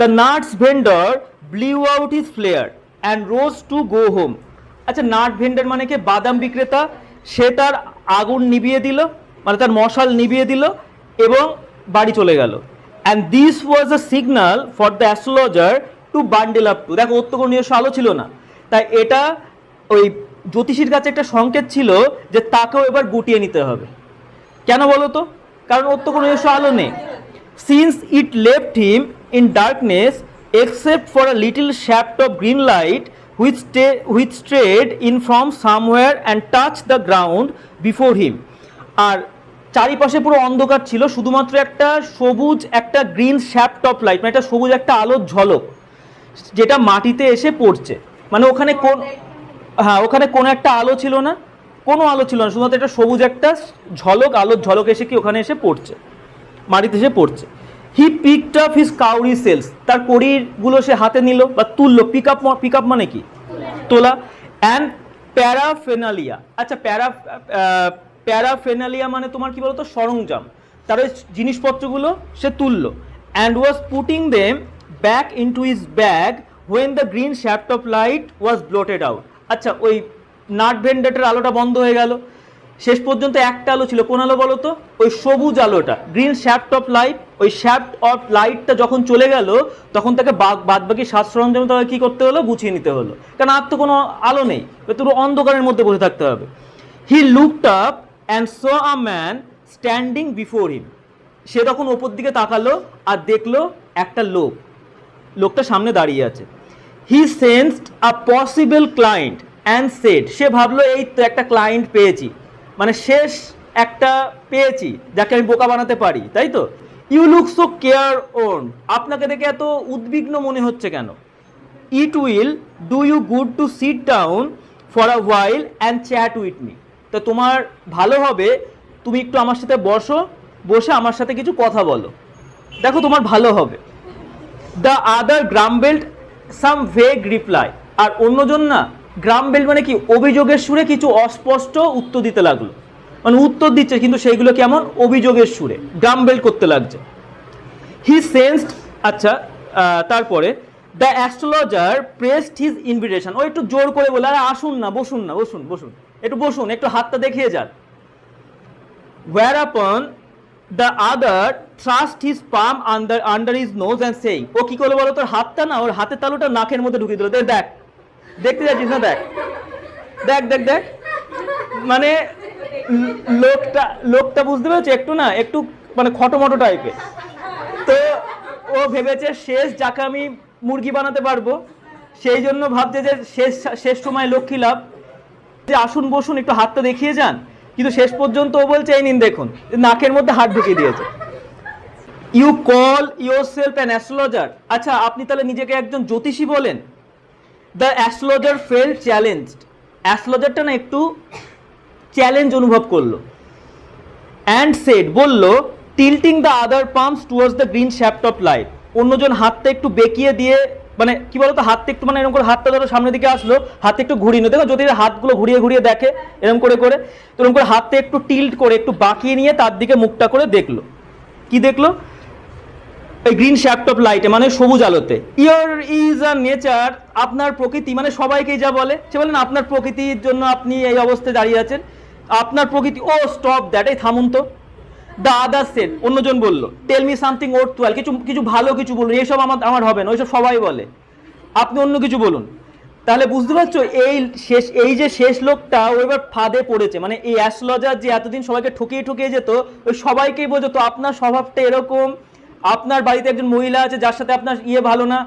The nuts vendor blew out his flare and rose to go home. আচ্ছা, nut vendor মানে কি? বাদাম বিক্রেতা। সে তার আগুন নিভিয়ে দিল, মানে তার মশাল নিভিয়ে দিল এবং বাড়ি চলে গেল। And this was a signal for the astrologer to bundle up too. দেখো, ওর তো কোনো নিজস্ব আলো ছিল না, তাই এটা ওই জ্যোতিষীর কাছে একটা সংকেত ছিল যে তাকেও এবার গুটিয়ে নিতে হবে। কেন বলো তো? কারণ ওর তো কোনো নিজস্ব আলো নেই। Since it left him in darkness except for a little shaft of green light which strayed in from somewhere and touched the ground before him. আর চারিপাশে পুরো অন্ধকার ছিল, শুধুমাত্র একটা সবুজ, একটা গ্রিন শ্যাফট অফ লাইট, মানে একটা সবুজ একটা আলোর ঝলক যেটা মাটিতে এসে পড়ছে। মানে ওখানে ওখানে কোনো একটা আলো ছিল না, কোনো আলো ছিল না, শুধুমাত্র একটা সবুজ একটা ঝলক, আলোর ঝলক এসে কি ওখানে এসে পড়ছে, মাটিতে এসে পড়ছে। হি পিকড আপ হিজ কাউরি সেলস, তার কড়িগুলো সে হাতে নিল বা তুললো। পিক আপ মানে কি? তোলা। অ্যান্ড প্যারাফেনালিয়া। আচ্ছা, প্যারাফেনালিয়া মানে তোমার কি বলতো? সরঞ্জাম। তার ওই জিনিসপত্রগুলো সে তুললো। And was putting them back into his bag when the green shaft of light was blotted out. আচ্ছা, ওই নাট ভেন্ডারের আলোটা বন্ধ হয়ে গেল। শেষ পর্যন্ত একটা আলো ছিল, কোন আলো বলো তো? ওই সবুজ আলোটা, গ্রিন শ্যাফট অফ লাইট। ওই শ্যাফট অফ লাইটটা যখন চলে গেল তখন তাকে বাদ বাকি সাজ সরঞ্জাম তাকে কী করতে হলো? গুছিয়ে নিতে হলো, কারণ আর তো কোনো আলো নেই, পুরো অন্ধকারের মধ্যে বসে থাকতে হবে। He looked up and saw a man standing before him. সে তখন ওপর দিকে তাকালো আর দেখলো একটা লোকটা সামনে দাঁড়িয়ে আছে। He sensed a possible client and said, সে ভাবলো এই তো একটা ক্লায়েন্ট পেয়েছি, মানে শেষ একটা পেয়েছি যাকে আমি বোকা বানাতে পারি, তাই তো? You look so careworn, আপনাকে দেখে এত উদ্বিগ্ন মনে হচ্ছে কেন? It will do you good to sit down for a while and chat with me. তো তোমার ভালো হবে তুমি একটু আমার সাথে বসে আমার সাথে কিছু কথা বলো, দেখো তোমার ভালো হবে। The other grumbled some vague reply. আর অন্যজন না, গ্রাম্বেল্ড মানে কি? অভিযোগের সুরে কিছু অস্পষ্ট উত্তর দিতে লাগলো, মানে উত্তর দিচ্ছে কিন্তু সেইগুলো কেমন? অভিযোগের সুরে গ্রাম্বেল্ড করতে লাগছে। হি সেন্সড, আচ্ছা তারপরে the astrologer pressed his invitation. ও একটু জোর করে বলে, আরে আসুন না, বসুন না, বসুন, একটু হাতটা দেখিয়ে যান। whereupon the other thrust his palm under his nose and saying, ও কি করলো বলো? তোর হাতটা না, ওর হাতের তালুটা নাকের মধ্যে ঢুকিয়ে দিল। দেখ, দেখতে যাচ্ছিস না? দেখ, মানে লোকটা বুঝতে পেরেছে একটু না, একটু মানে খটোমটো টাইপের। তো ও ভেবেছে শেষ যাকে আমি মুরগি বানাতে পারবো, সেই জন্য ভাবছে যে শেষ সময় লক্ষ্মী লাভ, যে আসুন বসুন, একটু হাতটা দেখিয়ে যান। কিন্তু শেষ পর্যন্ত ও বলছে এই নিন দেখুন, নাকের মধ্যে হাত ঢুকিয়ে দিয়েছে। You call yourself an astrologer. আচ্ছা, আপনি তাহলে নিজেকে একজন জ্যোতিষী বলেন? The astrologer felt challenged. অ্যাস্ট্রোলজারটা না একটু চ্যালেঞ্জ অনুভব করলো। অ্যান্ড সেড, বলল, tilting the other palms towards the green shaft of light. অন্যজন হাতটা একটু বেঁকিয়ে দিয়ে, মানে কি বলতো, হাতটা একটু, মানে এরকম করে হাতটা ধরো সামনের দিকে আসলো, হাতে একটু ঘুরিয়ে দেখো, যদি হাতগুলো ঘুরিয়ে দেখে এরকম করে এরকম করে হাতটা একটু টিল্ট করে একটু বাঁকিয়ে নিয়ে তার দিকে মুখটা করে দেখলো। কি দেখলো? এই গ্রিন শ্যাফট অফ লাইটে, মানে সবুজ আলোতে। ইয়োর ইজ আ নেচার, আপনার প্রকৃতি, মানে সবাইকে যা বলে সে বলেন আপনার প্রকৃতির জন্য আপনি এই অবস্থায় দাঁড়িয়ে আছেন, আপনার প্রকৃতি। ও স্টপ দ্যাট, এই থামুন তো। দ্য আদার সেড, অন্যজন বললো, টেল মি সামথিং ওয়ার্থওয়াইল, কিছু ভালো কিছু বলুন, এইসব আমার হবে না, ওইসব সবাই বলে, আপনি অন্য কিছু বলুন। তাহলে বুঝতে পারছো এই যে শেষ লোকটা ও এবার ফাঁদে পড়েছে। মানে এই অ্যাস্ট্রোলজার যে এতদিন সবাইকে ঠকিয়ে যেত, ওই সবাইকেই বোঝাতো আপনার স্বভাবটা এরকম, আপনার বাড়িতে একজন মহিলা আছে যার সাথে আপনার ভালো না।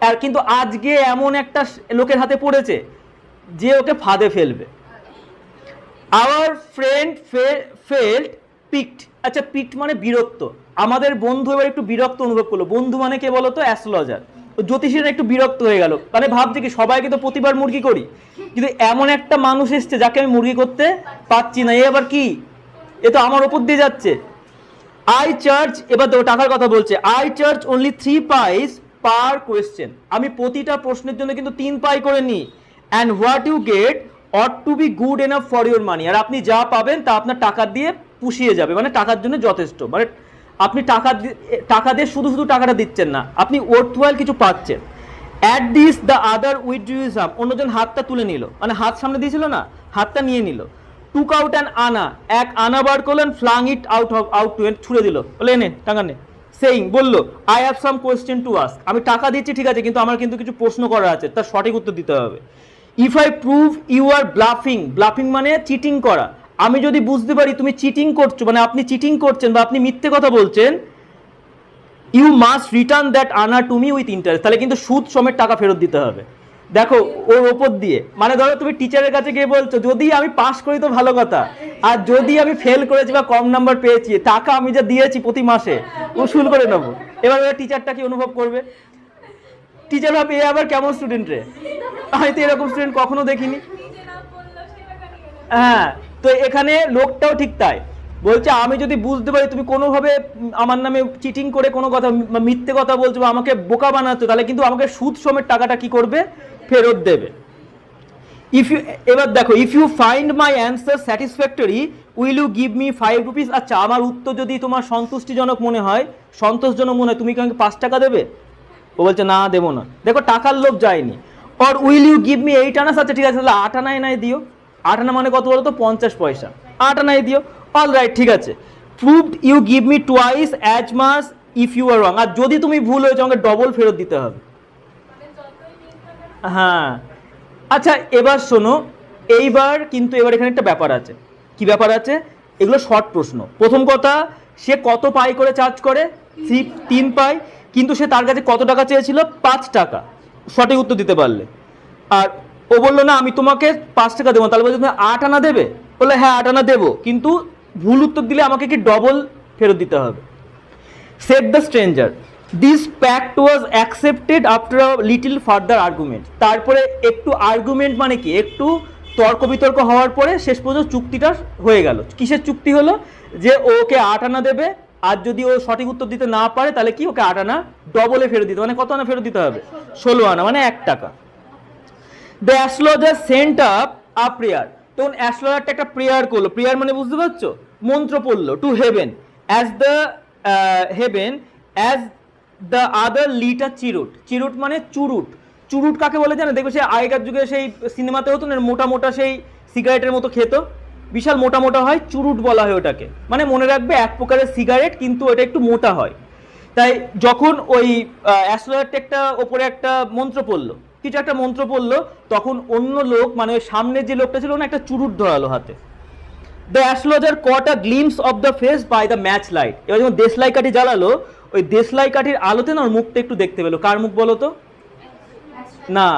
আর কিন্তু আজকে এমন একটা লোকের হাতে পড়েছে যে ওকে ফাঁদে ফেলবে। Our friend felt piqued. আচ্ছা, পিকড মানে বিরক্ত। আমাদের বন্ধু এবার একটু বিরক্ত অনুভব করলো। বন্ধু মানে কে বলো তো? অ্যাস্ট্রোলজার। জ্যোতিষীরা একটু বিরক্ত হয়ে গেল, মানে ভাবছে কি সবাইকে তো প্রতিবার মুরগি করি, কিন্তু এমন একটা মানুষ এসছে যাকে আমি মুরগি করতে পারছি না, এ আবার কি? এ তো আমার ওপর দিয়ে যাচ্ছে। আই চার্জ, এবার দেখো টাকার কথা বলছে, আই চার্জ অনলি 3 পাইস পার কোয়েশ্চেন। আমি প্রতিটা প্রশ্নের জন্য কিন্তু 3 পাই করে নিই। And what you get ought to be good enough for your money. আর আপনি যা পাবেন তা আপনার টাকা দিয়ে পুষিয়ে যাবে, মানে টাকার জন্য যথেষ্ট, মানে আপনি টাকা দিয়ে শুধু শুধু টাকাটা দিচ্ছেন না, আপনি ওয়ার্থওয়াইল কিছু পাচ্ছেন। অ্যাট দিস দ্য আদার উইথড্রুইজম, অন্যজন হাতটা তুলে নিল, মানে হাত সামনে দিয়েছিল না, হাতটা নিয়ে নিল। টুক আউট অ্যান আনা, এক আনা বার করলেন, ফ্লাং ইট আউট টু, ছুড়ে দিল, বলে নে টাকা নে। সেইং, বললো I have some question to ask, আমি টাকা দিচ্ছি ঠিক আছে, কিন্তু আমার কিন্তু কিছু প্রশ্ন করা আছে, তার সঠিক উত্তর দিতে হবে। If I prove you are bluffing, bluffing মানে চিটিং করা, আমি যদি বুঝতে পারি তুমি চিটিং করছো, মানে আপনি চিটিং করছেন বা আপনি মিথ্যে কথা বলছেন, ইউ মাস্ট রিটার্ন দ্যাট আনা টু মি উইথ ইন্টারেস্ট, তাহলে কিন্তু সুদ সমেত টাকা ফেরত দিতে হবে। দেখো ওর ওপর দিয়ে, মানে ধরো তুমি টিচারের কাছে গিয়ে বলছো যদি আমি পাস করি তো ভালো কথা, আর যদি আমি ফেল করেছি বা কম নাম্বার পেয়েছি, টাকা আমি যা দিয়েছি প্রতি মাসে উসুল করে নেবো। এবার টিচারটা কি অনুভব করবে? টিচার ভাবে এ আবার কেমন স্টুডেন্ট রে, আমি তো এরকম স্টুডেন্ট কখনো দেখিনি। হ্যাঁ, তো এখানে লোকটাও ঠিক তাই বলছে, আমি যদি বুঝতে পারি তুমি কোনোভাবে আমার নামে চিটিং করে কোনো কথা, মিথ্যে কথা বলছো বা আমাকে বোকা বানাচ্ছো, তাহলে কিন্তু আমাকে সুদ সমেত টাকাটা কি করবে, ফেরত দেবে। ইফ ইউ, এবার দেখো, if you find my answer satisfactory will you give me 5 rupees, আচ্ছা আমার উত্তর যদি তোমার সন্তুষ্টিজনক মনে হয়, সন্তোষজনক মনে হয়, তুমি কি আমাকে 5 টাকা দেবে? ও বলছে না দেবো না। দেখো টাকার লোভ যায়নি। Or will you give me 8 anna, আচ্ছা ঠিক আছে তাহলে 8 আনায় নাই দিও। 8 আনা মানে কত বলো তো, 50 পয়সা, 8 আনায় দিও। অল রাইট, ঠিক আছে। Proved you give me twice as much if you are wrong, আর যদি তুমি ভুল হয়েছে আমাকে ডবল ফেরত দিতে হবে। হ্যাঁ, আচ্ছা এবার শোনো, এইবার কিন্তু এবার এখানে একটা ব্যাপার আছে। কি ব্যাপার আছে? এগুলো শর্ট প্রশ্ন। প্রথম কথা, সে কত পাই করে চার্জ করে? 3 পাই, কিন্তু সে তার কাছে কত টাকা চেয়েছিল? 5 টাকা, সঠিক উত্তর দিতে পারলে। আর ও বললো না আমি তোমাকে 5 টাকা দেবো, তাহলে বলছে তুমি 8 আনা দেবে? বললে হ্যাঁ 8 আনা দেবো, কিন্তু ভুল উত্তর দিলে আমাকে কি ডবল ফেরত দিতে হবে। Said the stranger, this pact was accepted after a little further argument, তারপরে একটু আর্গুমেন্ট মানে কি, একটু তর্ক বিতর্ক হওয়ার পরে শেষ পর্যন্ত চুক্তিটা হয়ে গেল। কিসের চুক্তি হলো? যে ওকে 8 আনা দেবে, আর যদি ও সঠিক উত্তর দিতে না পারে তাহলে কি ওকে 8 আনা ডবলে ফেরত দিতে, মানে কত আনা ফেরত দিতে হবে? 16 আনা, মানে 1 টাকা। The astrologer Saint up a prayer, তখন অ্যাস্ট্রোলজারটা একটা প্রেয়ার করলো, প্রেয়ার মানে বুঝতে পারছো, মন্ত্র পড়লো, to heaven as the heaven as the other lit a cheroot, cheroot মানে চুরুট। চুরুট কাকে বলে জানো? দেখবে সেই আগেকার যুগে সেই সিনেমাতে হতো না, মোটা মোটা সেই সিগারেটের মতো খেত, বিশাল মোটা মোটা হয়, চুরুট বলা হয় ওটাকে। মানে মনে রাখবে এক প্রকারের সিগারেট, কিন্তু ওটা একটু মোটা হয়। তাই যখন ওই অ্যাস্ট্রোলজারটা একটা ওপরে একটা মন্ত্র পড়লো, কিছু একটা মন্ত্র পড়লো, তখন অন্য লোক মানে ওই সামনের যে লোকটা ছিল না, একটা চুরুট ধরালো হাতে। The astrologer caught a glimpse of the face by the match light, এবার যখন দেশলাই কাঠি জ্বালালো, ওই দেশলাই কাঠির আলোতে না ওর মুখটা একটু দেখতে পেলো। কার মুখ বলো তো? না,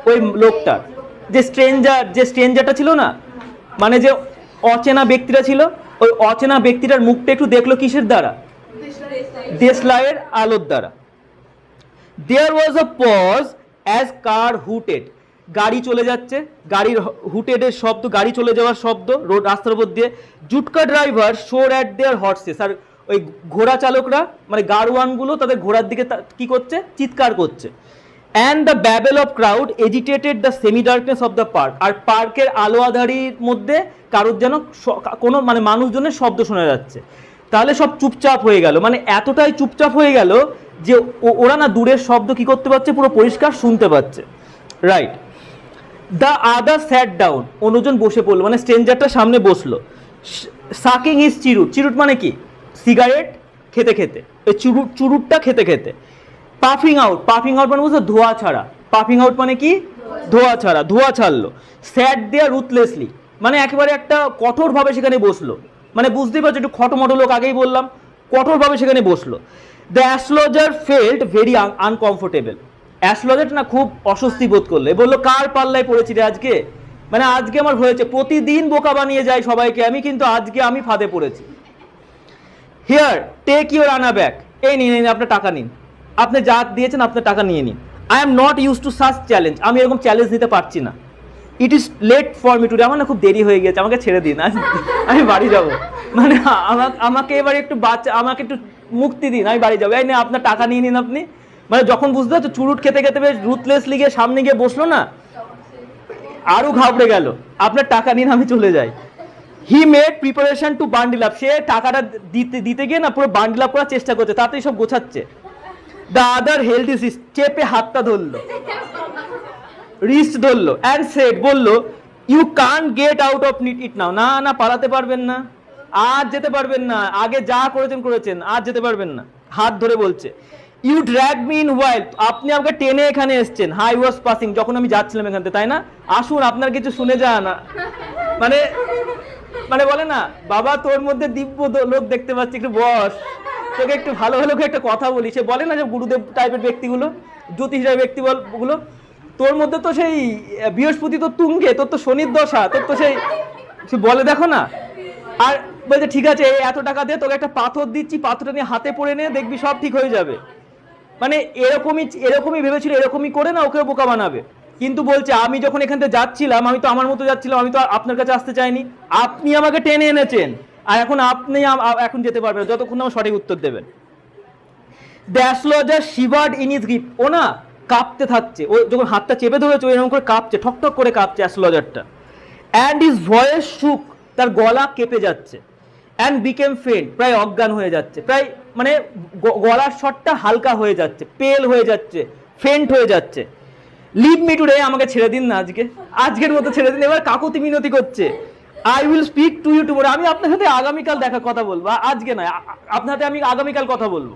ওই লোকটার, যে স্ট্রেঞ্জারটা ছিল না, মানে যে অচেনা ব্যক্তিটা ছিল, ওই অচেনা ব্যক্তিটার মুখটা একটু দেখলো কিসের দ্বারা? দেশলাইয়ের আলোর দ্বারা। দেয়ার ওয়াজ আ পজ অ্যাজ কার হুটেড, গাড়ি চলে যাচ্ছে, গাড়ির হুটেডের শব্দ, গাড়ি চলে যাওয়ার শব্দ রোড রাস্তার উপর দিয়ে। জুটকা ড্রাইভার শোর অ্যাট দেয়ার হর্সেস, আর ওই ঘোড়া চালকরা মানে গাড়োয়ানগুলো তাদের ঘোড়ার দিকে কি করছে? চিৎকার করছে। And the babel of crowd agitated the semi darkness of the park, আর পার্কের আলো আধারির মধ্যে কারোর যেন কোনো মানে মানুষজনের শব্দ শোনা যাচ্ছে। তাহলে সব চুপচাপ হয়ে গেল, মানে এতটাই চুপচাপ হয়ে গেল যে ওরা না দূরের শব্দ কি করতে পারছে, পুরো পরিষ্কার শুনতে পাচ্ছে। Right. The other sat down, অন্যজন বসে পড়লো, মানে স্ট্রেঞ্জারটা সামনে বসলো। সাকিং ইজ চিরুট, চিরুট মানে কি? সিগারেট খেতে খেতে, ওই চুরুটটা খেতে খেতে। পাফিং আউট, পাফিং আউট মানে বুঝছো ধোয়া ছাড়া, পাফিং আউট মানে কি? ধোয়া ছাড়া, ধোয়া ছাড়লো। স্যাট দেয়ার রুথলেসলি, মানে একেবারে একটা কঠোরভাবে সেখানে বসলো, মানে বুঝতেই পারছো একটু খটোমটো লোক, আগেই বললাম, কঠোরভাবে সেখানে বসলো। The astrologer felt very uncomfortable, astrologer না খুব অস্বস্তি বোধ করলো, বললো কার পাল্লায় পড়েছি রে আজকে, মানে আজকে আমার হয়েছে, প্রতিদিন বোকা বানিয়ে যায় সবাইকে আমি, কিন্তু আজকে আমি ফাঁদে পড়েছি। হিয়ার টেক ইউর আনা ব্যাক, এই নিন আপনার টাকা নিন, আপনি যা দিয়েছেন আপনার টাকা নিয়ে নিন। I am not use to such challenge, আমি এরকম চ্যালেঞ্জ নিতে পারছি না। It is late for me today, আমার না খুব দেরি হয়ে গেছে, আমাকে ছেড়ে দিন, আমি বাড়ি যাব, মানে আমাকে এবার একটু আমাকে একটু মুক্তি দিন, আমি বাড়ি যাবো। এই না আপনার টাকা নিয়ে নিন আপনি, মানে যখন বুঝতে পারছো চুরুট খেতে খেতে বেশ রুথলেসলি গিয়ে সামনে গিয়ে বসলো না, আরো ঘাবড়ে গেল, আপনার টাকা নিন আমি চলে যাই। He made preparation to bundle up, সে টাকাটা দিতে গিয়ে না পুরো বান্ডিল আপ করার চেষ্টা করছে, তাতেই সব গোছাচ্ছে। The other held his wrist, চেপে হাতটা ধরলো, রিস্ট ধরলো, অ্যান্ড সেড, বললো, you can't get out of it now, না না পালাতে পারবেন না, আজ যেতে পারবেন না, আগে যা করেছেন আজ যেতে পারবেন না। হাত ধরে বলছে, ইউ ড্র্যাগ মি ইন ওয়াইল, আপনি আমাকে টেনে এখানে এসছেন, হাই ওয়াজ পাসিং, যখন আমি যাচ্ছিলাম এখান থেকে, তাই না, আসুন আপনার কিছু শুনে যান। মানে মানে বলে না, বাবা তোর মধ্যে দিব্য লোক দেখতে পাচ্ছি, একটু বস, তোকে একটু ভালো একটা কথা বলি। সে বলে না যে গুরুদেব টাইপের ব্যক্তিগুলো, জ্যোতিষ ব্যক্তিগুলো, তোর মধ্যে তো সেই বৃহস্পতি তো তুঙ্গে, তোর তো শনির দশা, তোর তো সেই বলে দেখো না। আর বলছে ঠিক আছে এত টাকা দিয়ে তোকে একটা পাথর দিচ্ছি, পাথরটা নিয়ে হাতে পড়ে নে, দেখবি সব ঠিক হয়ে যাবে। মানে এরকমই ভেবেছিল, এরকমই করে না ওকে বোকা বানাবে। কিন্তু বলছে আমি যখন এখান থেকে যাচ্ছিলাম, আমি তো আমার মতো যাচ্ছিলাম, আমি তো আপনার কাছে আসতে চাইনি, আপনি আমাকে টেনে এনেছেন, আর এখন আপনি এখন যেতে পারবেন যতক্ষণ আমার সঠিক উত্তর দেবেন। The astrologer shivered in his grip, ও না কাঁপতে থাকছে, ও যখন হাতটা চেপে ধরেছে এরকম করে কাঁপছে, ঠকঠক করে কাঁপছে অ্যাস্ট্রোলজারটা। অ্যান্ড হিজ ভয়েস শুক, তার গলা কেঁপে যাচ্ছে। অ্যান্ড বিকেম ফেন্ট, প্রায় অজ্ঞান হয়ে যাচ্ছে, প্রায় মানে গলার স্বরটা হালকা হয়ে যাচ্ছে, পেল হয়ে যাচ্ছে, ফেন্ট হয়ে যাচ্ছে। লিভ মি টুডে, আমাকে ছেড়ে দিন না, আজকের মতো ছেড়ে দিন, এবার কাকুতি মিনতি করছে। I will speak to you tomorrow, আমি আপনার সাথে আগামীকাল কথা বলবো, আজকে নয়, আপনার সাথে আমি আগামীকাল কথা বলবো।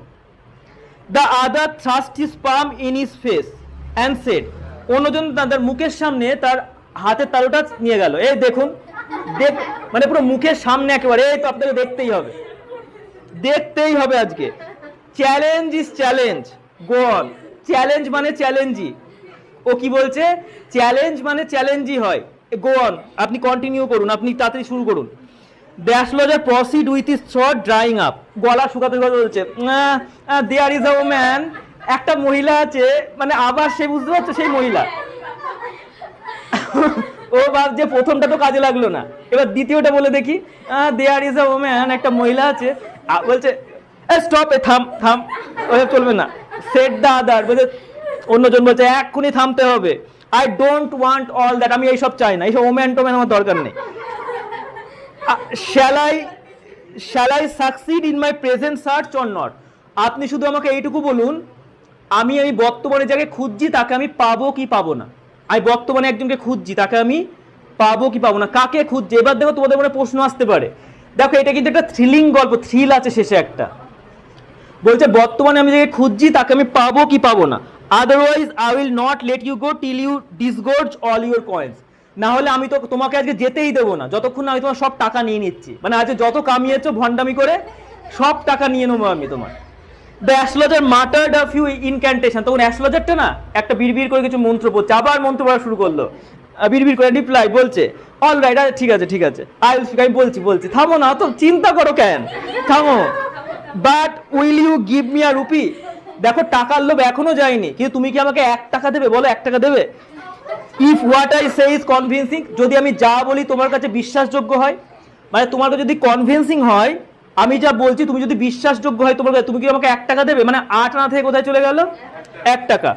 The other thrust his palm in his face and said, অন্যজন তাদের মুখের সামনে তার হাতের তালুটা নিয়ে গেল, এই দেখুন, মানে পুরো মুখের সামনে একেবারে, এই তো আপনাকে দেখতেই হবে আজকে। Challenge is challenge, go on, challenge মানে চ্যালেঞ্জই, ও কি বলছে, চ্যালেঞ্জ মানে চ্যালেঞ্জই হয়, গো অন, আপনি কন্টিনিউ করুন, আপনি তাড়াতাড়ি শুরু করুন। The astrologer proceed with his through drawing up, গলা শুকাতে বলছে, দেয়ার ইজ আ ওম্যান, একটা মহিলা আছে, মানে আবার সে বুঝতে পারছো সেই মহিলা। ও ভাবছে প্রথমটা তো কাজে লাগলো না, এবার দ্বিতীয়টা বলে দেখি, দেয়ার ইজ আ ওম্যান, একটা মহিলা আছে, বলছে স্টপ, থাম, ওসব চলবে না। সেট দ্য আদার, বলছে অন্যজন বলছে এক্ষুনি থামতে হবে। I don't want all that, আমি এইসব চাই না, এইসব ওম্যান টোম্যান আমার দরকার নেই। Shall I succeed in my present search or not, আপনি শুধু আমাকে এইটুকু বলুন, আমি বর্তমানে যাকে খুঁজছি তাকে আমি পাবো কি পাবো না, আমি বর্তমানে একজনকে খুঁজছি, তাকে আমি পাবো কি পাবো না, কাকে খুঁজছি। এবার দেখো তোমাদের মনে প্রশ্ন আসতে পারে, দেখো এটা কিন্তু একটা থ্রিলিং গল্প, থ্রিল আছে শেষে একটা, বলছে বর্তমানে আমি যাকে খুঁজছি তাকে আমি পাবো কি পাবো না, otherwise I will not let you go till you disgorge all your coins, না হলে আমি তো তোমাকে আজকে যেতেই দেবো না যতক্ষণ না আমি তোমার সব টাকা নিয়ে নিচ্ছি, মানে আজকে যত কামিয়েছো ভণ্ডামি করে সব টাকা নিয়ে নেবো আমি তোমার। দ্য অ্যাস্ট্রোলজার মাটার্ড আ ফিউ ইনক্যান্টেশন, তখন অ্যাস্ট্রোলজারটা না একটা বিড়বিড় করে কিছু মন্ত্র পড়ছে, আবার মন্ত্র পড়া শুরু করলো, বিড়বিড় করে রিপ্লাই বলছে, অল রাইট, ঠিক আছে আই উইল স্পিক, আমি বলছি, থামো না, তো চিন্তা করো কেন, থামো। But will you give me a rupee, দেখো টাকার লোভ এখনো যায়নি, কিন্তু তুমি কি আমাকে 1 টাকা দেবে, বলো 1 টাকা দেবে। If what I say is convincing, যদি আমি যা বলি তোমার কাছে বিশ্বাসযোগ্য হয়, মানে তোমার কাছে যদি কনভিন্সিং হয়, আমি যা বলছি তুমি যদি বিশ্বাসযোগ্য হয় তোমার কাছে, তুমি কি আমাকে 1 টাকা দেবে, মানে 8 আনা থেকে কোথায় চলে গেল 1 টাকা।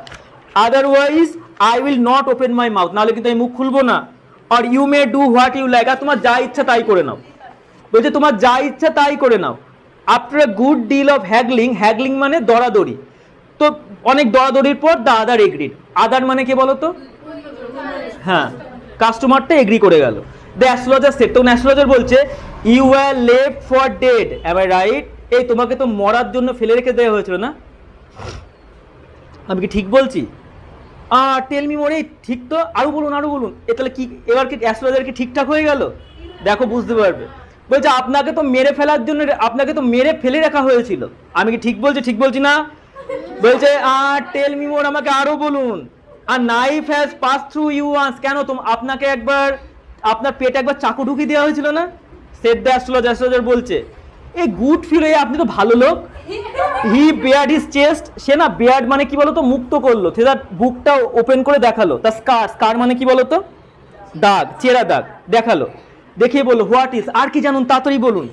Otherwise I will not open my mouth, নাহলে কিন্তু আমি মুখ খুলবো না। আর you may do what you like, আর তোমার যা ইচ্ছা তাই করে নাও, বলছে তোমার যা ইচ্ছা তাই করে নাও। After a good deal of haggling মানে দরাদরি, তো অনেক দরাদরির পর দ্য আদার এগ্রিড, আদার মানে কি বলতো, হ্যাঁ কাস্টমারটা এগ্রি করে গেল। দ্য অ্যাস্ট্রোলজার সেড, তখন অ্যাস্ট্রোলজার বলছে you are left for dead, am I right, এই তোমাকে তো মরার জন্য ফেলে রেখে দেওয়া হয়েছিল না, আমি কি ঠিক বলছি, টেল মি মোর, এই ঠিক তো, আরো বলুন, এ তাহলে কি এবার কি অ্যাস্ট্রোলজার কি ঠিকঠাক হয়ে গেল, দেখো বুঝতে পারবে। বলছে আপনাকে তো মেরে ফেলার জন্য, আপনাকে তো মেরে ফেলে রাখা হয়েছিল, আমি কি ঠিক বলছি না, বলছে টেল মি মোর, আমাকে আরো বলুন। আর knife has pass through you once, কেন আপনাকে একবার আপনার পেটে একবার চাকু ঢুকিয়ে দেওয়া হয়েছিল না। সেড দ্য অ্যাস্ট্রোলজার বলছে এই গুড ফিল, আপনি তো ভালো লোক। হি বেয়ার্ড হিজ চেস্ট, সে না বেয়ার্ড মানে কি বলতো, মুক্ত করলো, সে তার বুকটা ওপেন করে দেখালো, তার স্কার মানে কি বলতো, দাগ, চেরা দাগ দেখালো, দেখিয়ে বললো হোয়াট ইজ, আর কি জানুন তাড়াতাড়ি বলুন।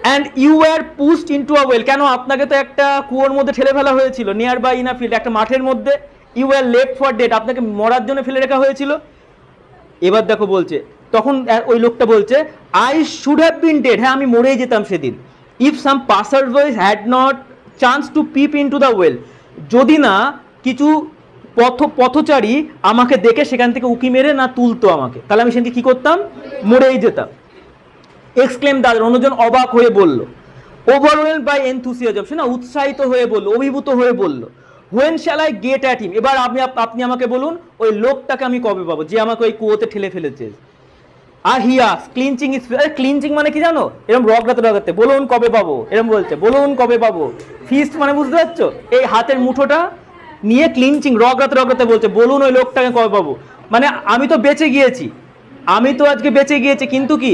And you are pushed into a well, কেন আপনাকে তো একটা কুয়োর মধ্যে ঠেলে ফেলা হয়েছিল, nearby in a field, একটা মাঠের মধ্যে। You are left for dead, আপনাকে মরার জন্য ফেলে রাখা হয়েছিল। এবার দেখো বলছে তখন ওই লোকটা বলছে I should have been dead, হ্যাঁ আমি মরেই যেতাম সেদিন, if some passer boys had not chance to peep into the well, যদি না কিছু পথচারী আমাকে দেখে সেখান থেকে উকি মেরে না তুলতো আমাকে, তাহলে আমি সেদিনকে কি করতাম, মরেই যেতাম। এক্সক্লেম দ্য আদার, অন্যজন অবাক হয়ে বলল। ওভারওয়েলড বাই এনথুসিয়াজম, সে না উৎসাহিত হয়ে বলল, অভিভূত হয়ে বলল। When shall I get at him, এবার আপনি আমাকে বলুন ওই লোকটাকে আমি কবে পাবো যে আমাকে ওই কুয়োতে ঠেলে ফেলেছে। আর হিয়াস ক্লিনচিং ইজ, ক্লিনচিং মানে কি জানো, এরকম রগাতে বলুন কবে পাবো, এরকম বলছে বলুন কবে পাবো। ফিস্ট মানে বুঝতে পারছো, এই হাতের মুঠোটা নিয়ে ক্লিনচিং রগাতে বলছে বলুন ওই লোকটাকে কবে পাবো। মানে আমি তো বেঁচে গিয়েছি, আমি তো আজকে বেঁচে গিয়েছি, কিন্তু কি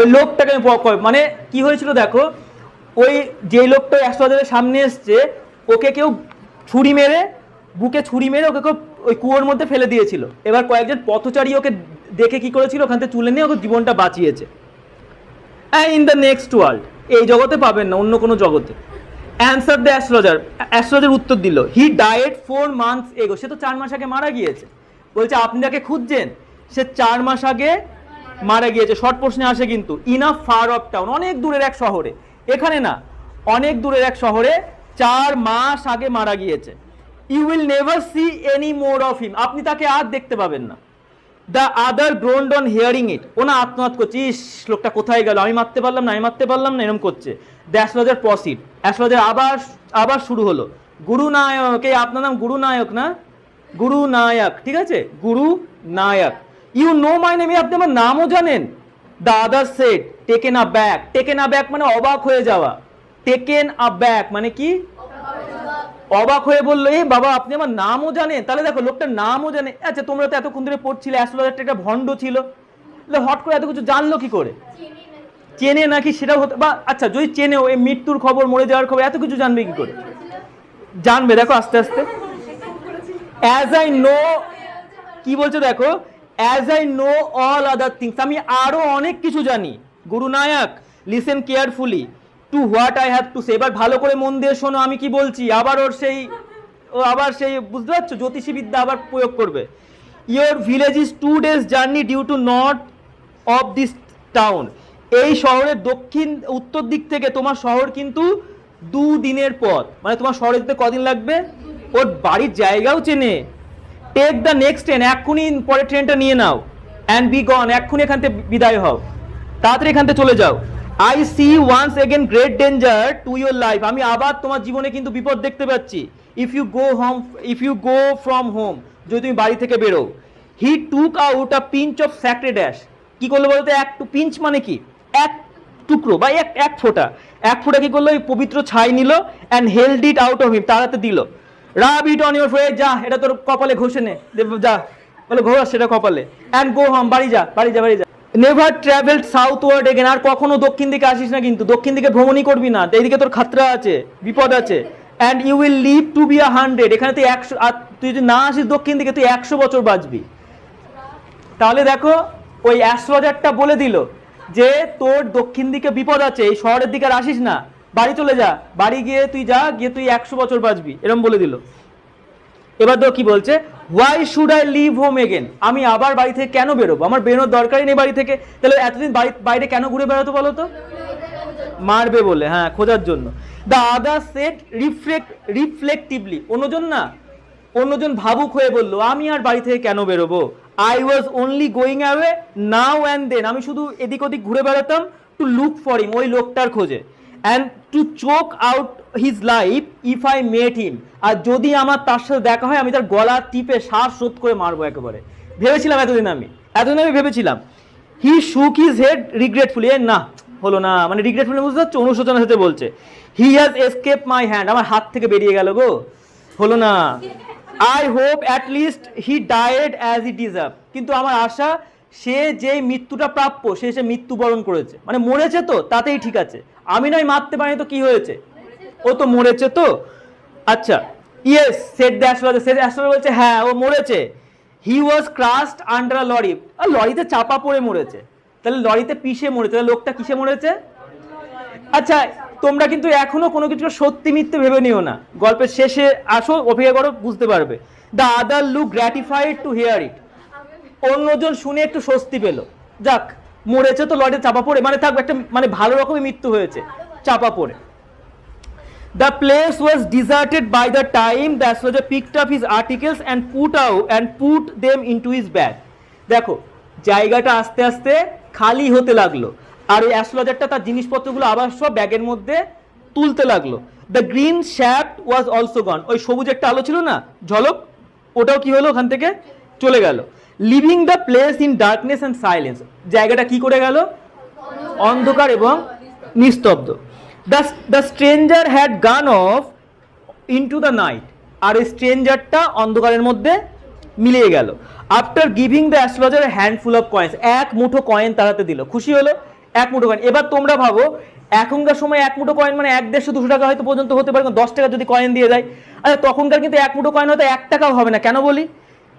ওই লোকটাকে আমি মানে কি হয়েছিল দেখো, ওই যে লোকটা 100,000-এর সামনে এসছে ওকে কেউ ছুরি মেরে, বুকে ছুরি মেরে ওকে কেউ ওই কুয়োর মধ্যে ফেলে দিয়েছিল। এবার কয়েকজন পথচারী ওকে দেখে কি করেছিল, ওখান থেকে তুলে নিয়ে ওকে জীবনটা বাঁচিয়েছে। ইন দ্য নেক্সট ওয়ার্ল্ড, এই জগতে পাবেন না, অন্য কোনো জগতে। অ্যান্সার দ্য অ্যাস্ট্রোলজার উত্তর দিল, হি ডায়েড 4 months এগো, সে তো 4 মাস আগে মারা গিয়েছে। বলছে আপনি যাকে খুঁজছেন সে 4 মাস আগে মারা গিয়েছে। শর্ট প্রশ্নে আসে কিন্তু, in a far off town, অনেক দূরের এক শহরে, এখানে না অনেক দূরের এক শহরে 4 মাস আগে মারা গিয়েছে। You will never see any more of him, আপনি তাকে আর দেখতে পাবেন না। The other groaned on hearing it, ও না আত্মনাদ করছে, ইস লোকটা কোথায় গেল, আমি মারতে পারলাম না এরকম করছে। দ্য অ্যাস্ট্রোলজার প্রসিড, অ্যাস্ট্রোলজার আবার শুরু হলো। গুরু নায়ক, এই আপনার নাম গুরু নায়ক না, গুরু নায়ক, ঠিক আছে, Guru Nayak. You know my name, আপনি আমার নামও জানেন। The other said taken aback, taken aback মানে অবাক হয়ে যাওয়া, টেকেন আ ব্যাক মানে কি অবাক হয়ে বললো, এ বাবা আপনি আমার নামও জানেন, তাহলে দেখো লোকটার নামও জানে। আচ্ছা তোমরা তো এতক্ষণ ধরে পড়ছিলে অ্যাস্ট্রোলজারটা একটা ভণ্ড ছিল, হট করে এত কিছু জানলো কি করে, চেনে নাকি সেটাও হতে, বা আচ্ছা যদি চেনেও এই মৃত্যুর খবর, মরে যাওয়ার খবর, এত কিছু জানবে কি করে, জানবে দেখো আস্তে আস্তে। অ্যাজ আই নো, কি বলছো দেখো, as I know all other things, আমি আরো অনেক কিছু জানি। Guru Nayak listen carefully to what I have to say, এবার ভালো করে মন দিয়ে শোনো আমি কি বলছি। আবার আবার সেই বুঝতে পারছো জ্যোতিষী বিদ্যা আবার প্রয়োগ করবে। Your village is 2 days journey due to north of this town, এই শহরের উত্তর দিক থেকে তোমার শহর কিন্তু 2 দিনের পথ, মানে তোমার শহরে যেতে কদিন লাগবে, ওর বাড়ির জায়গাও চেনে। টেক দ্য নেক্সট ট্রেন, এক্ষুনি পরে ট্রেনটা নিয়ে নাও। অ্যান্ড বি গন, এক্ষুনি এখান থেকে বিদায় হও, তাড়াতাড়ি এখান থেকে চলে যাও। I see once again great danger to your life, আমি আবার তোমার জীবনে কিন্তু বিপদ দেখতে পাচ্ছি। If you go from home, যদি তুমি বাড়ি থেকে বেরো। He took out a pinch of sacred ash, কি করলো বলতে, এক পিঞ্চ মানে কি এক টুকরো বা এক ফোঁটা কি করলো, ওই পবিত্র ছাই নিল, and held it out of him, তাড়াতে দিল। রাব ইট অন ইউর ফোরহেড, যা এটা তোর কপালে ঘষে নে, যা বলে ঘোষ সেটা কপালে। অ্যান্ড গো হোম, বাড়ি যা। নেভার ট্রাভেল সাউথওয়ার্ড এগেন, আর কখনো দক্ষিণ দিকে আসিস না, কিন্তু দক্ষিণ দিকে ভ্রমণই করবি না, এইদিকে তোর খাতরা আছে, বিপদ আছে। And you will live to be 100, এখানে তুই 100, আর তুই যদি না আসিস দক্ষিণ দিকে তুই 100 বছর বাঁচবি। তাহলে দেখো ওই অ্যাস্ট্রোলজারটা বলে দিল যে তোর দক্ষিণ দিকে বিপদ আছে, এই শহরের দিকে আর আসিস না, বাড়ি চলে যা, বাড়ি গিয়ে তুই 100 বছর বাঁচবি, এরকম বলে দিল। এবার তো কি বলছে, why should I leave home again, আমি আবার বাড়ি থেকে কেন বেরোবো, আমার বেরোনোর দরকারই নেই বাড়ি থেকে, তাহলে এতদিন বাইরে কেন ঘুরে বেরোতো বলো তো, মারবে বলে, হ্যাঁ খোঁজার জন্য। দ্য আদার সেড রিফ্লেক্টিভলি, অন্যজন ভাবুক হয়ে বললো, আমি আর বাড়ি থেকে কেন বেরোবো। I was only going away now and then, আমি শুধু এদিক ওদিক ঘুরে বেড়াতাম, টু লুক ফর হিম, ওই লোকটার খোঁজে। And to choke out his life if I met him, আর যদি আমার তার সাথে দেখা হয় আমি তার গলা টিপে শ্বাস রোধ করে মারবো একেবারে। ভেবেছিলাম এতদিন আমি ভেবেছিলাম। হি শুক হিজ হেড রিগ্রেটফুলি, না হলো না, মানে রিগ্রেটফুলি বুঝতে পারছো, অনুশোচনার সাথে বলছে। He has escape my hand, আমার হাত থেকে বেরিয়ে গেল গো, হলো না। I hope at least he died as he deserve, কিন্তু আমার আশা সে যে মৃত্যুটা প্রাপ্য সে মৃত্যুবরণ করেছে, মানে মরেছে তো তাতেই ঠিক আছে, আমি নয় মারতে পারিনি তো কি হয়েছে, ও তো মরেছে তো। আচ্ছা ইয়েস সেড দ্য অ্যাস্ট্রোলজার বলছে হ্যাঁ ও মরেছে। হি ওয়াজ ক্রাশড আন্ডার আ লরি, আর লরিতে চাপা পড়ে মরেছে, তাহলে লরিতে পিষে মরেছে, তাহলে লোকটা কিসে মরেছে। আচ্ছা তোমরা কিন্তু এখনো কোনো কিছু সত্যি মিথ্যে ভেবে নিও না, গল্পের শেষে আসো অপেক্ষা করো বুঝতে পারবে। The other look gratified to hear it, ও অন্যজন শুনে একটু স্বস্তি পেল, যাক মরেছে তো লরিতে চাপা পড়ে, মানে থাকবে একটা মানে ভালো রকমের মৃত্যু হয়েছে চাপা পড়ে। The place was deserted by the time the astrologer picked up his articles and put them into his bag. দেখো জায়গাটা আস্তে আস্তে খালি হতে লাগলো, আর ওই অ্যাস্ট্রোলজারটা তার জিনিসপত্রগুলো আবার সব ব্যাগের মধ্যে তুলতে লাগলো। The green shaft was also gone, ওই সবুজ একটা আলো ছিল না ঝলক, ওটাও কি হলো ওখান থেকে চলে গেল। Leaving the place in darkness and silence, জায়গাটা কি করে গেল, অন্ধকার এবং নিস্তব্ধ। The stranger had gone off into the night, আর ওই স্ট্রেঞ্জারটা অন্ধকারের মধ্যে মিলিয়ে গেল। After giving the astrologer handful of coins, এক মুঠো কয়েন তাড়াতে দিল, খুশি হলো, এক মুঠো কয়েন। এবার তোমরা ভাবো এখনকার সময় এক মুঠো কয়েন মানে 100-150 টাকা হয়তো পর্যন্ত হতে পারে, 10 টাকা যদি কয়েন দিয়ে দেয়। আচ্ছা তখনকার কিন্তু এক মুঠো কয়েন হয়তো 1 টাকাও হবে না, কেন বলি,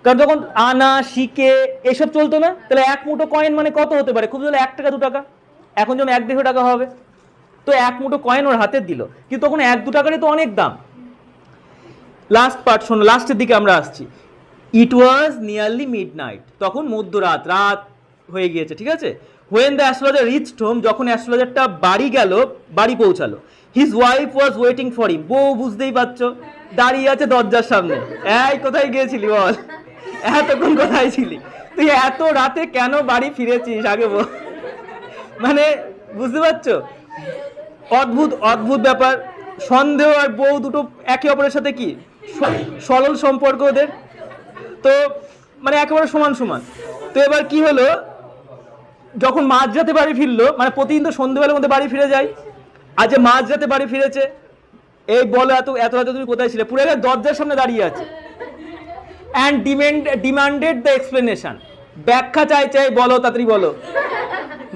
কারণ তখন আনা শিকে এসব চলতো না, তাহলে এক মুঠো কয়েন মানে কত হতে পারে, খুব জলে 1 টাকা 2 টাকা, এখন যেমন 1-1.5 টাকা হবে। তো এক মুঠো কয়েন ওর হাতে দিল, কিন্তু তখন 1-2 টাকারই তো অনেক দাম। লাস্ট পার্ট শোনো, লাস্টের দিকে আমরা আসছি। ইট ওয়াজ নিয়ারলি মিডনাইট, তখন মধ্যরাত, রাত হয়ে গিয়েছে, ঠিক আছে। When the astrologer reached home, যখন অ্যাস্ট্রোলজারটা বাড়ি গেল, বাড়ি পৌঁছালো। His wife was waiting for him, বউ বুঝতেই পারছো দাঁড়িয়ে আছে দরজার সামনে, এই কোথায় গিয়েছিলি বল, এতক্ষণ কোথায় ছিলি তুই, এত রাতে কেন বাড়ি ফিরেছিস আগে বল, মানে বুঝতে পারছো অদ্ভুত অদ্ভুত ব্যাপার। সন্দেহ আর বউ দুটো একে অপরের সাথে কি সরল সম্পর্ক ওদের, তো মানে একেবারে সমান সমান। তো এবার কি হলো, যখন মাঝরাতে বাড়ি ফিরলো, মানে প্রতিদিন তো সন্ধ্যেবেলার মধ্যে বাড়ি ফিরে যায়, আজ যে মাঝরাতে বাড়ি ফিরেছে, এই বলো এত এত রাতে তুমি কোথায় ছিলে, পুরো দরজার সামনে দাঁড়িয়ে আছে। অ্যান্ড ডিমান্ডেড দ্য এক্সপ্লেনেশন, ব্যাখ্যা চাই বলো তাড়াতাড়ি বলো,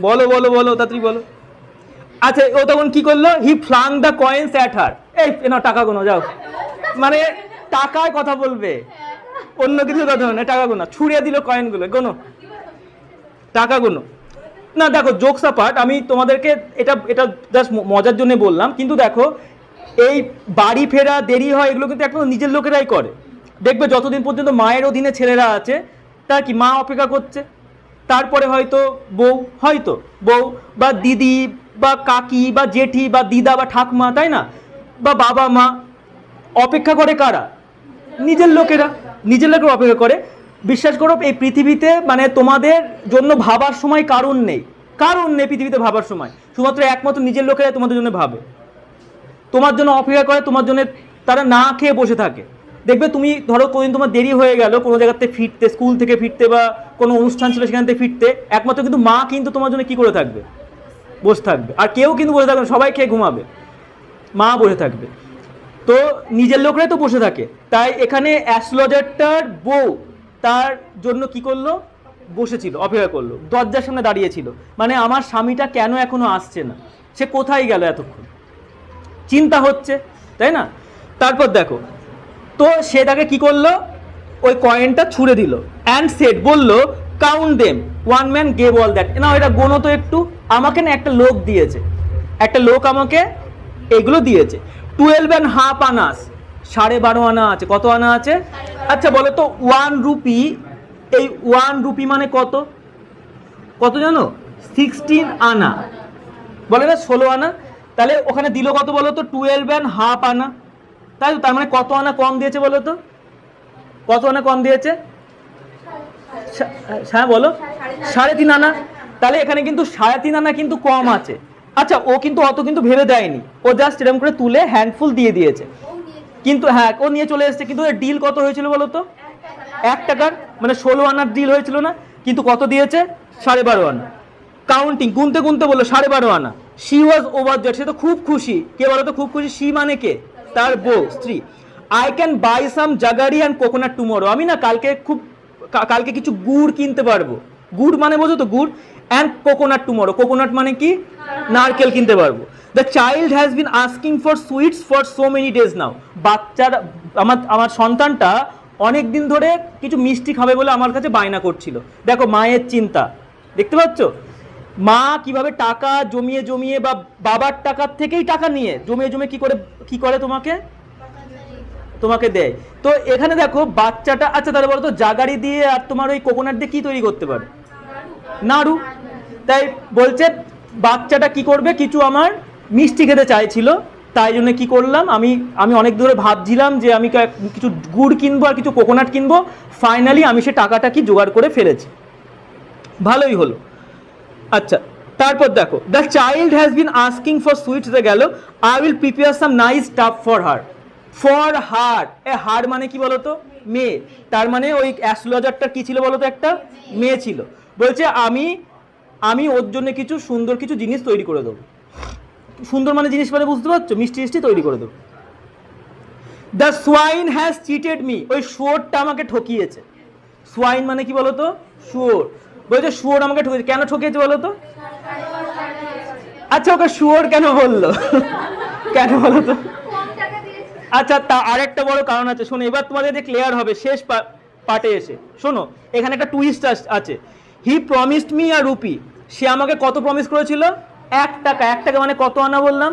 বলো বলো বলো তাড়াতাড়ি বলো। আচ্ছা ও তখন কি করলো, he flung the coins at her, এই না টাকা গোনো যাও, মানে টাকায় কথা বলবে, অন্য কিছু কথা না, টাকা গোনা, ছুড়ে দিল কয়েনগুলো, গোনো টাকা গোনো। না দেখো জোকস অ্যাপার্ট, আমি তোমাদেরকে এটা এটা জাস্ট মজার জন্য বললাম, কিন্তু দেখো এই বাড়ি ফেরা দেরি হয় এগুলো কিন্তু একমাত্র নিজের লোকেরাই করে। দেখবে যতদিন পর্যন্ত মায়ের অধীনে ছেলেরা আছে, তার কি মা অপেক্ষা করছে, তারপরে হয়তো বউ বা দিদি বা কাকি বা জেঠি বা দিদা বা ঠাকমা, তাই না, বা বাবা মা, অপেক্ষা করে কারা, নিজের লোকেরা অপেক্ষা করে। বিশ্বাস করো এই পৃথিবীতে মানে তোমাদের জন্য ভাবার সময় কারণ নেই পৃথিবীতে ভাবার সময়, শুধুমাত্র একমাত্র নিজের লোকেরা তোমাদের জন্য ভাবে, তোমার জন্য অপেক্ষা করে, তোমার জন্য তারা না খেয়ে বসে থাকে। দেখবে তুমি ধরো কোনদিন তোমার দেরি হয়ে গেল কোনো জায়গাতে ফিরতে, স্কুল থেকে ফিরতে বা কোনো অনুষ্ঠান ছিল সেখান থেকে ফিরতে, একমাত্র কিন্তু মা কিন্তু তোমার জন্য কি করে থাকবে, বসে থাকবে, আর কেউ কিন্তু বসে থাকবে না, সবাই খেয়ে ঘুমাবে, মা বসে থাকবে। তো নিজের লোকরাই তো বসে থাকে, তাই এখানে অ্যাস্ট্রোলজারটার বউ তার জন্য কি করলো, বসেছিল, অপেক্ষা করলো, দরজার সামনে দাঁড়িয়েছিল, মানে আমার স্বামীটা কেন এখনো আসছে না, সে কোথায় গেল এতক্ষণ, চিন্তা হচ্ছে, তাই না। তারপর দেখো তো সে তাকে কি করলো, ওই কয়েনটা ছুঁড়ে দিল, অ্যান্ড সেড, বললো, count them, one man gave all that, না এটা গোনো তো একটু, আমাকে না একটা লোক দিয়েছে, আমাকে এগুলো দিয়েছে। 12.5 আনাস, 12.5 আনা আছে, কত আনা আছে, আচ্ছা বলো তো 1 রুপি, এই 1 রুপি মানে কত জানো, 16 আনা, বলে না 16 আনা, তাহলে ওখানে দিল কত বলো তো, 12.5 আনা, তাই তো, তার মানে কত আনা কম দিয়েছে বলো তো, কত আনা কম দিয়েছে, হ্যাঁ বলো 3.5 আনা, তাহলে এখানে কিন্তু 3.5 আনা কিন্তু কম আছে। আচ্ছা ও কিন্তু অত কিন্তু ভেবে দেয়নি, ও জাস্ট এরকম করে তুলে হ্যান্ডফুল দিয়ে দিয়েছে, কিন্তু হ্যাঁ ও নিয়ে চলে এসেছে, কিন্তু ডিল কত হয়েছিল বলো তো, 1 টাকার, মানে 16 আনার ডিল হয়েছিল না, কিন্তু কত দিয়েছে, 12.5 আনা। কাউন্টিং গুনতে গুনতে বললো 12.5 আনা। শি ওয়াজ ওভারজয়েড, সে তো খুব খুশি, কে বলো তো খুব খুশি, শি মানে কে, তার বউ, স্ত্রী। I can buy some jaggery and coconut tomorrow, আমি না কালকে কিছু গুড় কিনতে পারবো, গুড় মানে বোঝো তো, গুড়, অ্যান্ড কোকোনাট টুমোরো, কোকোনাট মানে কি, নারকেল কিনতে পারবো। The child has been asking for sweets for so many days now, বাচ্চারা আমার সন্তানটা অনেক দিন ধরে কিছু মিষ্টি খাবে বলে আমার কাছে বায়না করছিল। দেখো মায়ের চিন্তা, দেখতে পাচ্ছ মা কিভাবে টাকা জমিয়ে জমিয়ে, বা বাবার টাকার থেকেই টাকা নিয়ে জমিয়ে জমিয়ে কি করে তোমাকে তোমাকে দেয়। তো এখানে দেখো বাচ্চাটা, আচ্ছা তাহলে বলো তো জাগারি দিয়ে আর তোমার ওই কোকোনাট দিয়ে কি তৈরি করতে পারে? নাড়ু। তাই বলছে বাচ্চাটা কি করবে, কিছু আমার মিষ্টি খেতে চাইছিল, তাই জন্য কি করলাম, আমি অনেক দূরে ভাবছিলাম যে আমি কিছু গুড় কিনবো আর কিছু কোকোনাট কিনবো, ফাইনালি আমি সে টাকাটা কি জোগাড় করে ফেলেছি, ভালোই হলো। আচ্ছা তারপর দেখো, the child has been asking for sweets গেল, I will prepare some nice stuff for her. For her, her মানে কি বলতো, মেয়ে, তার মানে ওই অ্যাস্ট্রোলজারটা কি ছিল বলতো, একটা মেয়ে ছিল। বলছে আমি ওর জন্য কিছু সুন্দর কিছু জিনিস তৈরি করে দেবো। সুন্দর মানে জিনিস মানে বুঝতে পারছো, মিষ্টি মিষ্টি তৈরি করে দেবো। The swine has cheated me, ওই শুয়োরটা আমাকে ঠকিয়েছে। সোয়াইন মানে কি বলতো, শুয়োর। বলছে শুয়োর আমাকে ঠকিয়েছে, কেন ঠকিয়েছে বলতো? আচ্ছা ওকে শুয়োর কেন বললো কেন বলতো? আচ্ছা তা আরেকটা বড় কারণ আছে, শোনো এবার তোমাদের যে ক্লিয়ার হবে শেষ পার্টে এসে। শোনো এখানে একটা টুইস্ট আছে। হি প্রমিসড মি আ রুপি, সে আমাকে কত প্রমিস করেছিল? 1 টাকা। 1 টাকা মানে কত আনা বললাম?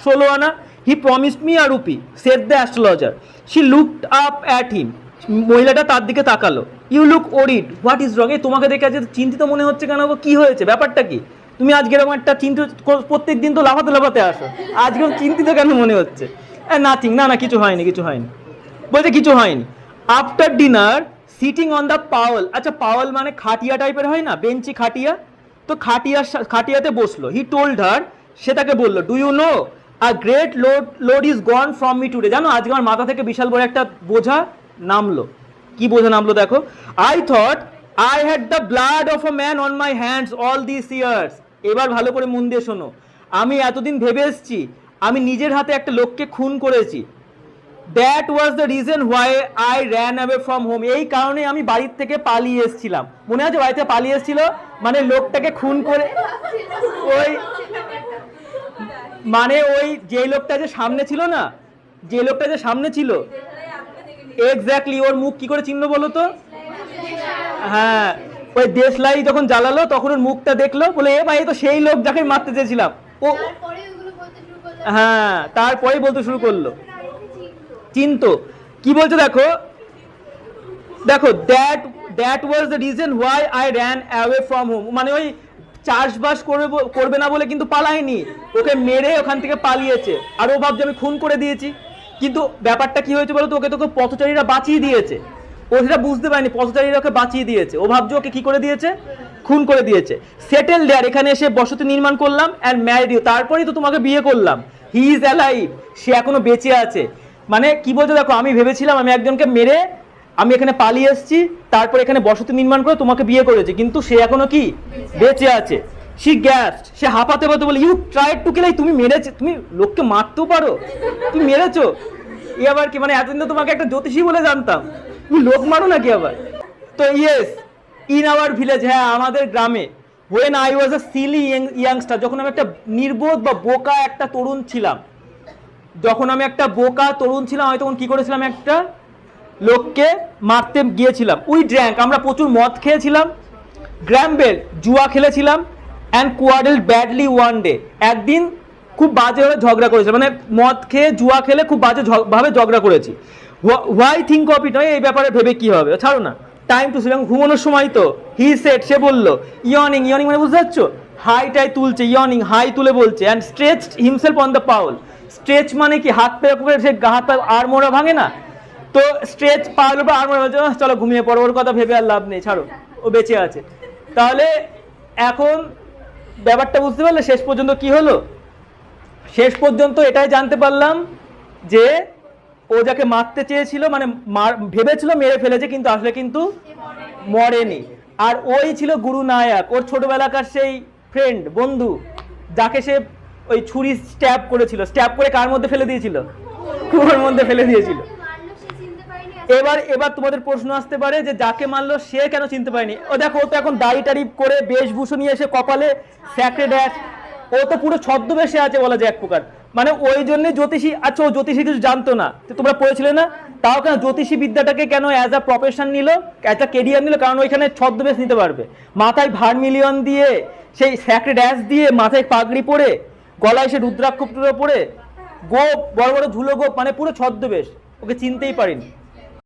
16 আনা। He promised me a rupee, said the astrologer. She looked up at him, মহিলাটা তার দিকে তাকালো। You look worried, what is wrong, এই তোমাকে দেখে আজ চিন্তিত মনে হচ্ছে কেন, কি হয়েছে, ব্যাপারটা কি? তুমি আজকে এরকম একটা চিন্তিত, প্রত্যেক দিন তো লাফাতে লাফাতে আসো, আজকে চিন্তিত কেন মনে হচ্ছে? নাথিং, না কিছু হয়নি, কিছু হয়নি। বলছে কিছু হয়নি। After dinner sitting on the pyol, আচ্ছা পাওয়েল মানে খাটিয়া টাইপের হয় না, বেঞ্চি খাটিয়া, তো খাটিয়াতে বসলো। হি টোল্ড হার, সে তাকে বললো, do you know a great load is gone from me today, জানো আজকে আমার মাথা থেকে বিশাল বড় একটা বোঝা নামলো। কি বোঝা নামলো দেখো, I thought I had the blood of a man on my hands all this years. এবার ভালো করে মন দিয়ে শোনো, আমি এতদিন ভেবে এসেছি আমি নিজের হাতে একটা লোককে খুন করেছি। That was the reason why I ran away from home, এই কারণে আমি বাড়ির থেকে পালিয়ে এসেছিলাম। মনে আছে বাড়ি থেকে পালিয়ে এসেছিল মানে লোকটাকে খুন করে, ওই মানে ওই যে লোকটা যে সামনে ছিল না, যে লোকটা যে সামনে ছিল, এক্স্যাক্টলি ওর মুখ কি করে চিনলো বলো তো? হ্যাঁ ওই দেশলাই যখন জ্বালালো তখন ওর মুখটা দেখলো, বলে এ ভাই তো সেই লোক যাকে মারতে চেয়েছিলাম। ও হ্যাঁ তারপরেই বলতে শুরু করলো, চিনতো। কি বলছো দেখো, দেখো that was the reason why I ran away from home, মানে ওই চাষবাস করবে না বলে কিন্তু পালায়নি, ওকে মেরে ওখান থেকে পালিয়েছে। আর ও ভাবছে আমি খুন করে দিয়েছি, কিন্তু ব্যাপারটা কি হয়েছে বলো তো, ওকে তোকে পথচারীরা বাঁচিয়ে দিয়েছে। ও সেটা বুঝতে পারেনি, পথচারীরা ওকে বাঁচিয়ে দিয়েছে, ও ভাবছে ওকে কি করে দিয়েছে, খুন করে দিয়েছে। সেটেল দেয়ার, এখানে এসে বসতি নির্মাণ করলাম, অ্যান্ড ম্যারিড ইউ, তারপরেই তো তোমাকে বিয়ে করলাম। হি ইজ অ্যালাইভ, সে এখনো বেঁচে আছে। মানে কি বলছো দেখো, আমি ভেবেছিলাম আমি একজনকে মেরে আমি এখানে পালিয়ে এসেছি, তারপর এখানে বসতি নির্মাণ করে তোমাকে বিয়ে করেছে, কিন্তু সে এখনো কি বেঁচে আছে। শি গ্যাস্পড, সে হাঁপাতে হাঁপাতে বলে, ইউ ট্রাইড টু কিল, তুমি মেরেছো, তুমি লোককে মারতেও পারো, তুমি মেরেছো। এ আবার কি, মানে এতদিন তো তোমাকে একটা জ্যোতিষী বলে জানতাম, তুমি লোক মারো নাকি আবার? তো ইয়েস, ইন আওয়ার ভিলেজ, হ্যাঁ আমাদের গ্রামে, when I was a Seely youngster, যখন আমি একটা নির্বোধ বা বোকা একটা তরুণ ছিলাম, আমি তখন কি করেছিলাম, একটা লোককে মারতে গিয়েছিলাম। উই ড্র্যাঙ্ক, আমরা প্রচুর মদ খেয়েছিলাম, গ্র্যাম্বেল জুয়া খেলেছিলাম, অ্যান্ড কোয়ারেলড ব্যাডলি ওয়ান ডে, একদিন খুব বাজেভাবে ঝগড়া করেছে, মানে মদ খেয়ে জুয়া খেলে খুব বাজে ভাবে ঝগড়া করেছি। হোয়াই থিঙ্ক অফ ইট, এই ব্যাপারে ভেবে কি হবে, ছাড়ো না। টাইম টু স্লিপ, ঘুমানোর সময় তো। হি সেড, সে বললো। ইয়নিং, ইয়নিং মানে বুঝতে পারছো, হাইটাই তুলছে, ইয়নিং হাই তুলে বলছে। And stretched himself on the Paul, stretch মানে কি হাত পা করে, সে হাত পা আর মোড়া ভাঙে না, তো স্ট্রেচ পাওয়ার উপর আর মোড়া বলছে, চলো ঘুমিয়ে পড়ো, ওর কথা ভেবে আর লাভ নেই, ছাড়ো, ও বেঁচে আছে। তাহলে এখন ব্যাপারটা বুঝতে পারলে শেষ পর্যন্ত কি হলো? শেষ পর্যন্ত এটাই জানতে পারলাম যে ও যাকে মারতে চেয়েছিল, মানে ভেবেছিল মেরে ফেলেছে, কিন্তু আসলে কিন্তু মরেনি। আর ওই ছিল গুরু নায়ক, ওর ছোটবেলাকার সেই ফ্রেন্ড, বন্ধু, যাকে সে ওই ছুরি স্ট্যাব করেছিল, স্ট্যাব করে কার মধ্যে ফেলে দিয়েছিল, কুয়োর মধ্যে ফেলে দিয়েছিল। এবার তোমাদের প্রশ্ন আসতে পারে যে যাকে মারলো সে কেন চিনতে পারেনি? ও দেখো, ও তো এখন দাড়ি টাড়ি করে বেশভূষণ নিয়ে এসে কপালে স্যাক্রেড অ্যাশ, ও তো পুরো ছদ্মবেশে আছে বলা যায় এক প্রকার, মানে ওই জন্য জ্যোতিষী। আচ্ছা ও জ্যোতিষী কিছু জানতো না, তোমরা পড়েছিলে না? তাও কেন জ্যোতিষী বিদ্যাটাকে কেন অ্যাজ আ প্রফেশন নিল, অ্যাজ আ কেরিয়ার নিল? কারণ ওইখানে ছদ্মবেশ নিতে পারবে, মাথায় ভার্মিলিয়ন দিয়ে, সেই স্যাক্রেড অ্যাশ দিয়ে, মাথায় পাগড়ি পরে, গলায় সে রুদ্রাক্ষ পরে, গোপ, বড় বড় ধুলো গোপ, মানে পুরো ছদ্মবেশ। ওকে চিনতেই পারিনি।